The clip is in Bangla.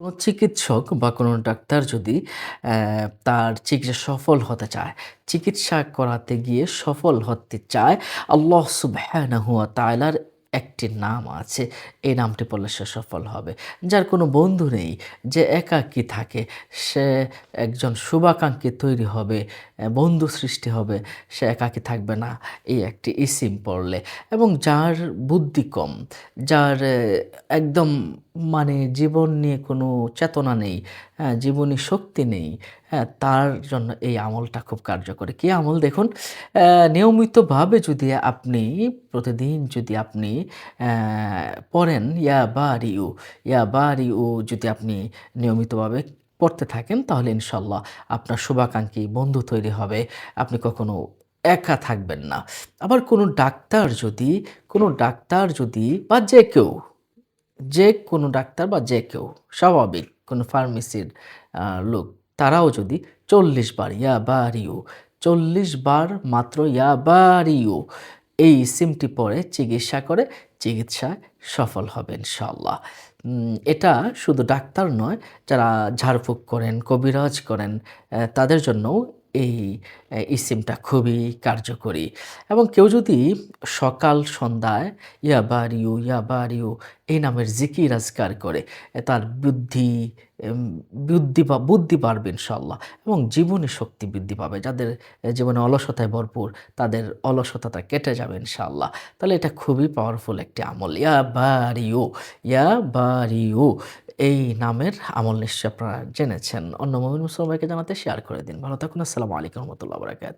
কোনো চিকিৎসক বা কোনো ডাক্তার যদি তার চিকিৎসা সফল হতে চায়, চিকিৎসা করাতে গিয়ে সফল হতে চায়, আল্লাহ সুবহানাহু ওয়া তাআলার একটি নাম আছে। এই নামটি পড়লে সে সফল হবে। যার কোনো বন্ধু নেই, যে একাকী থাকে, সে একজন শুভাকাঙ্ক্ষী তৈরি হবে, বন্ধু সৃষ্টি হবে, সে একাকী থাকবে না এই একটি ইসিম পড়লে। এবং যার বুদ্ধি কম, যার একদম মানে জীবন নিয়ে কোনো চেতনা নেই, হ্যাঁ? জীবনী শক্তি নেই, হ্যাঁ? তার জন্য এই আমলটা খুব কার্যকরী। কি আমল দেখুন, নিয়মিতভাবে যদি আপনি প্রতিদিন যদি আপনি পড়েন ইয়া বারিউ যদি আপনি নিয়মিতভাবে পড়তে থাকেন তাহলে ইনশাআল্লাহ আপনার শুভাকাঙ্ক্ষী বন্ধু তৈরি হবে। আপনি কখনো একা থাকবেন না। আবার কোনো ডাক্তার যদি বা যে কোনো ডাক্তার বা যে কেউ স্বাভাবিক কোনো ফার্মেসির লোক তারাও যদি ৪০ বার ইয়া বারিউ ৪০ বার মাত্র ইয়া বারিউ এই ইসিমটি পড়ে চিকিৎসা করে, চিকিৎসায় সফল হবে ইনশাআল্লাহ। এটা শুধু ডাক্তার নয়, যারা ঝাড়ফুঁক করেন, কবিরাজ করেন, তাদের জন্যও এই ইসিমটা খুবই কার্যকরী। এবং কেউ যদি সকাল সন্ধ্যায় ইয়া বারিউ এই নামের জিকির আজকার করে, তার এম বুদ্ধি বাড়বে ইনশাআল্লাহ এবং জীবনী শক্তি বৃদ্ধি পাবে। যাদের জীবনে অলসতায় ভরপুর, তাদের অলসতাটা কেটে যাবে ইনশাআল্লাহ। তাহলে এটা খুবই পাওয়ারফুল একটি আমল। ইয়া বারিউ এই নামের আমল নিশ্চয়ই আপনারা জেনেছেন। অন্য মুমিন মুসলমানকে জানাতে শেয়ার করে দিন। ভালো থাকুন। আসসালামু আলাইকুম ওয়া রাহমাতুল্লাহি ওয়া বারাকাতুহু।